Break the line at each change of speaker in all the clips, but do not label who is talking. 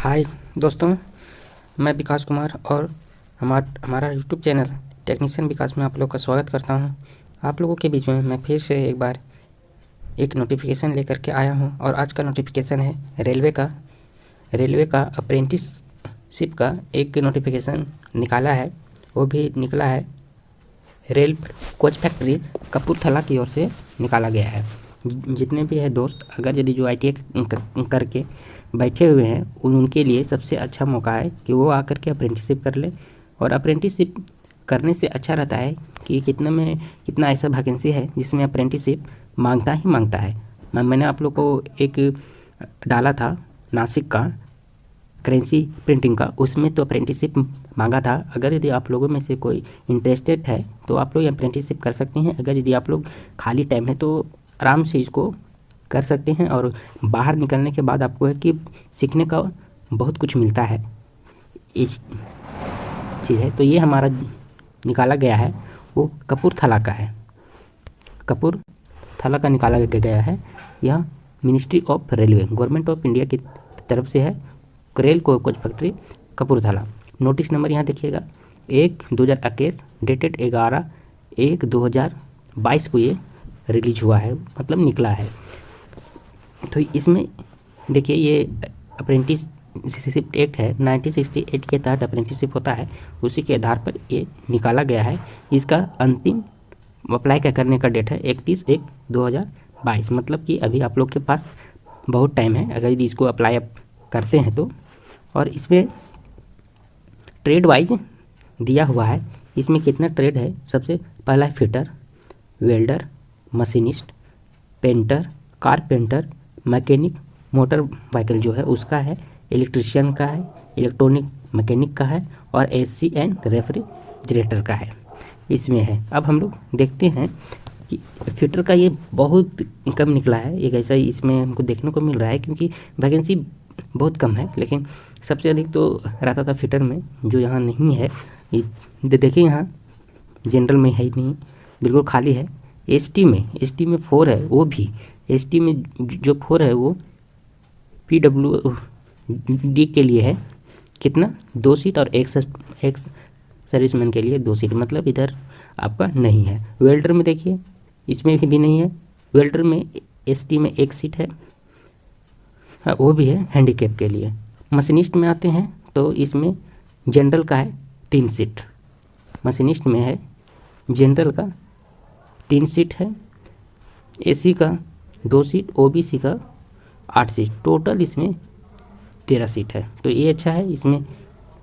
हाय दोस्तों, मैं विकास कुमार और हमारा यूट्यूब चैनल टेक्नीशियन विकास में आप लोग का स्वागत करता हूं। आप लोगों के बीच में मैं फिर से एक बार एक नोटिफिकेशन लेकर के आया हूं और आज का नोटिफिकेशन है रेलवे का अप्रेंटिसशिप का एक नोटिफिकेशन निकाला है। वो भी निकला है रेल कोच फैक्ट्री कपूरथला की ओर से निकाला गया है। जितने भी है दोस्त, अगर यदि जो ITI करके बैठे हुए हैं उनके लिए सबसे अच्छा मौका है कि वो आकर के अप्रेंटिसशिप कर ले। और अप्रेंटिसशिप करने से अच्छा रहता है कि कितना ऐसा वैकेंसी है जिसमें अप्रेंटिसशिप मांगता है। मैंने आप लोग को एक डाला था नासिक का करेंसी प्रिंटिंग का, उसमें तो अप्रेंटिसशिप मांगा था। अगर यदि आप लोगों में से कोई इंटरेस्टेड है तो आप लोग अप्रेंटिसशिप कर सकते हैं। अगर यदि आप लोग खाली टाइम है तो आराम से इसको कर सकते हैं और बाहर निकलने के बाद आपको है कि सीखने का बहुत कुछ मिलता है इस चीज़ है। तो ये हमारा निकाला गया है वो कपूरथला का है, कपूरथला का निकाला गया है। यह ministry of railway government of India की तरफ से है। Rail coach factory Kapurthala. Notice number यहाँ देखिएगा 1/2021 डेटेड 11/1/2022 को ये रिलीज हुआ है, मतलब निकला है। तो इसमें देखिए ये अप्रेंटिसशिप एक्ट है 1968 के तहत अप्रेंटिसशिप होता है, उसी के आधार पर ये निकाला गया है। इसका अंतिम अप्लाई करने का डेट है 31/1/2022, मतलब कि अभी आप लोग के पास बहुत टाइम है अगर यदि इसको अप्लाई करते हैं तो। और इसमें ट्रेड वाइज दिया हुआ है। इसमें कितना ट्रेड है, सबसे पहला है fitter, welder, machinist, painter, carpenter, mechanic, motor vehicle जो है उसका है, इलेक्ट्रिशियन का है, इलेक्ट्रॉनिक मैकेनिक का है और AC एंड रेफ्रिजरेटर का है इसमें है। अब हम लोग देखते हैं कि फिटर का ये बहुत कम निकला है। एक ऐसा इसमें हमको देखने को मिल रहा है क्योंकि वैकेंसी बहुत कम है, लेकिन सबसे अधिक तो रहता था फिटर में, जो यहाँ नहीं है। देखिए यहाँ जनरल में है ही नहीं, बिल्कुल खाली है। ST में 4 है, वो भी ST में जो 4 है वो PWD के लिए है। कितना, 2 सीट और एक सर्विसमैन के लिए 2 सीट, मतलब इधर आपका नहीं है। वेल्डर में देखिए इसमें भी नहीं है। वेल्डर में ST में 1 सीट है, वो भी है हैंडीकैप के लिए। मशीनिस्ट में आते हैं तो इसमें जनरल का है 3 सीट, मशीनिस्ट में है जनरल का 3 सीट है, AC का 2 सीट, OBC का 8 सीट, टोटल इसमें 13 सीट है। तो ये अच्छा है। इसमें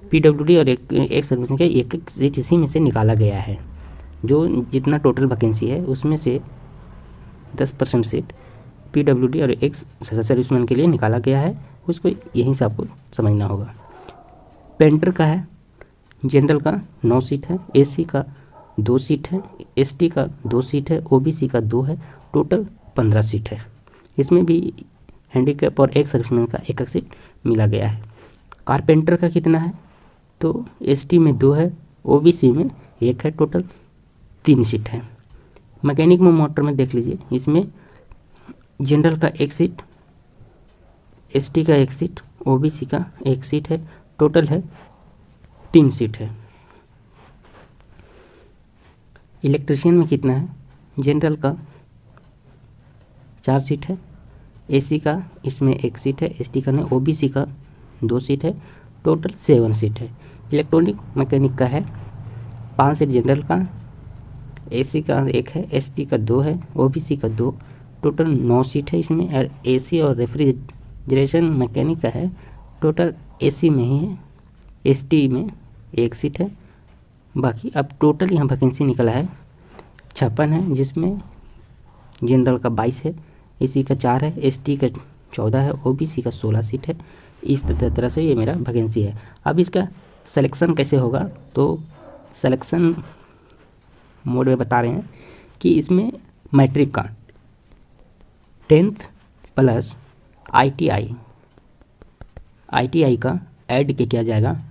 PWD और एक सर्विस का एक सीट इसी में से निकाला गया है। जो जितना टोटल वैकेंसी है उसमें से 10% सीट PWD और एक सर्विसमैन के लिए निकाला गया है, उसको यहीं से आपको समझना होगा। पेंटर का है जनरल का 9 सीट है, AC का 2 सीट है, ST का 2 सीट है, OBC का 2 है, टोटल 15 सीट है। इसमें भी हैंडीकैप और एक सर्विसमैन का एक सीट मिला गया है। कारपेंटर का कितना है, तो ST में 2 है, OBC में 1 है, टोटल 3 सीट है। मैकेनिक में मोटर में देख लीजिए, इसमें जनरल का 1 सीट, ST का 1 सीट, OBC का 1 सीट है, टोटल है 3 सीट है। इलेक्ट्रिशियन में कितना है, जनरल का 4 सीट है, AC का इसमें 1 सीट है, ST का नहीं, OBC का 2 सीट है, टोटल 7 सीट है। इलेक्ट्रॉनिक मैकेनिक का है 5 सीट जनरल का, AC का 1 है, ST का 2 है, OBC का 2, टोटल 9 सीट है इसमें। और AC और रेफ्रिजरेशन मैकेनिक का है, टोटल AC में ही है, ST में 1 सीट है। बाकी अब टोटल यहाँ वैकेंसी निकला है 56 है, जिसमें जनरल का 22 है, AC का 4 है, ST का 14 है, OBC का 16 सीट है। इस तरह से ये मेरा वैकेंसी है। अब इसका सिलेक्शन कैसे होगा, तो सिलेक्शन मोड में बता रहे हैं कि इसमें मैट्रिक का 10th प्लस ITI का ऐड किया जाएगा।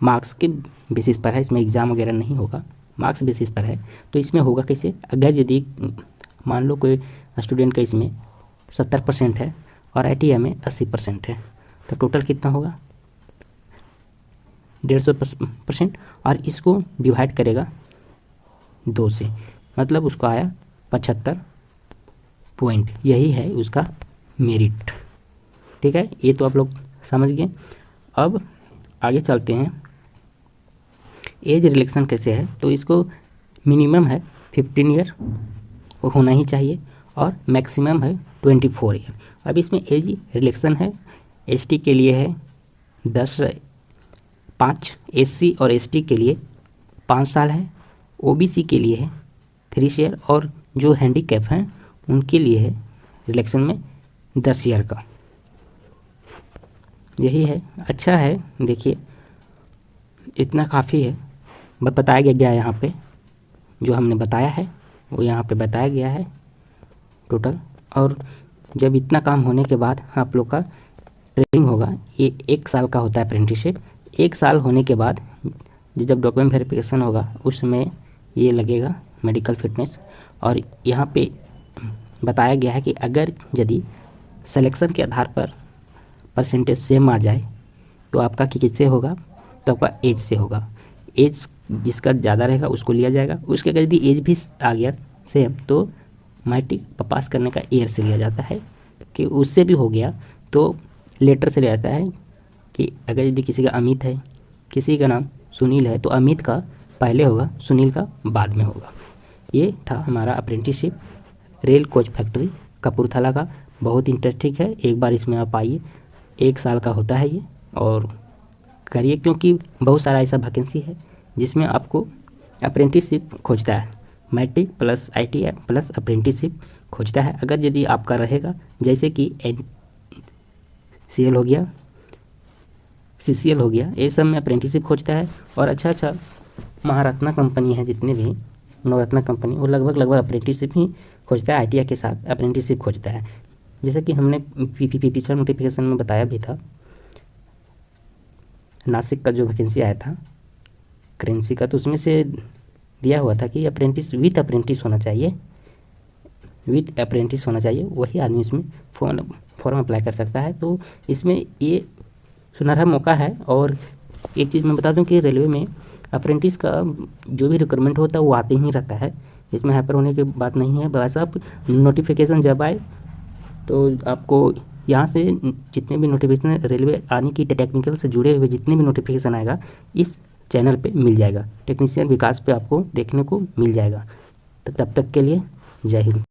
मार्क्स के बेसिस पर है, इसमें एग्ज़ाम वगैरह नहीं होगा, मार्क्स बेसिस पर है। तो इसमें होगा कैसे, अगर यदि मान लो कोई स्टूडेंट का इसमें 70% है और ITI में 80% है, तो टोटल कितना होगा 150% और इसको डिवाइड करेगा 2 से, मतलब उसको आया 75 पॉइंट। यही है उसका मेरिट। ठीक है, ये तो आप लोग समझ गए। अब आगे चलते हैं, एज रिलेक्शन कैसे है। तो इसको मिनिमम है 15 ईयर होना ही चाहिए और मैक्सिमम है 24 ईयर। अब इसमें एज रिलेक्शन है, एसटी के लिए है 5, एससी और एसटी के लिए 5 साल है, ओबीसी के लिए है 3 ईयर और जो हैंडीकैप हैं उनके लिए है रिलेक्शन में 10 ईयर का। यही है, अच्छा है। देखिए इतना काफ़ी है, बताया गया है यहाँ पे, जो हमने बताया है वो यहाँ पे बताया गया है टोटल। और जब इतना काम होने के बाद आप लोग का ट्रेनिंग होगा, ये 1 साल का होता है अप्रेंटिसशिप। 1 साल होने के बाद जब डॉक्यूमेंट वेरिफिकेशन होगा उस समय ये लगेगा मेडिकल फिटनेस। और यहाँ पे बताया गया है कि अगर यदि सिलेक्शन के आधार पर परसेंटेज सेम आ जाए तो आपका किससे होगा, तो आपका एज से होगा। एज जिसका ज़्यादा रहेगा उसको लिया जाएगा। उसके अगर यदि एज भी आ गया सेम तो मैट्रिक पास करने का ईयर से लिया जाता है। कि उससे भी हो गया तो लेटर से लिया जाता है कि अगर यदि किसी का अमित है, किसी का नाम सुनील है, तो अमित का पहले होगा, सुनील का बाद में होगा। ये था हमारा apprenticeship rail coach factory Kapurthala का। बहुत इंटरेस्टिंग है, एक बार इसमें आप आइए। 1 साल का होता है ये, और करिए, क्योंकि बहुत सारा ऐसा वैकेंसी है जिसमें आपको अप्रेंटिसशिप खोजता है। Matric plus ITI plus apprenticeship खोजता है। अगर यदि आपका रहेगा, जैसे कि NCL हो गया, CCL हो गया, ये सब में अप्रेंटिसशिप खोजता है। और अच्छा महारत्ना कंपनी है, जितने भी नवरत्ना कंपनी, वो लगभग अप्रेंटिसशिप ही खोजता है। ITI के साथ अप्रेंटिसशिप खोजता है। जैसे कि हमने पिछला नोटिफिकेशन में बताया भी था, नासिक का जो वैकेंसी आया था करेंसी का, तो उसमें से दिया हुआ था कि विथ अप्रेंटिस होना चाहिए, वही आदमी इसमें फॉर्म अप्लाई कर सकता है। तो इसमें ये सुनहरा मौका है। और एक चीज़ मैं बता दूं कि रेलवे में अप्रेंटिस का जो भी रिक्वायरमेंट होता है वो आते ही रहता है, इसमें हाइपर होने की बात नहीं है। बस आप नोटिफिकेशन जब आए तो आपको यहाँ से जितने भी नोटिफिकेशन रेलवे आने की टेक्निकल से जुड़े हुए जितने भी नोटिफिकेशन आएगा इस चैनल पे मिल जाएगा, टेक्नीशियन विकास पे आपको देखने को मिल जाएगा। तो तब तक के लिए जय हिंद।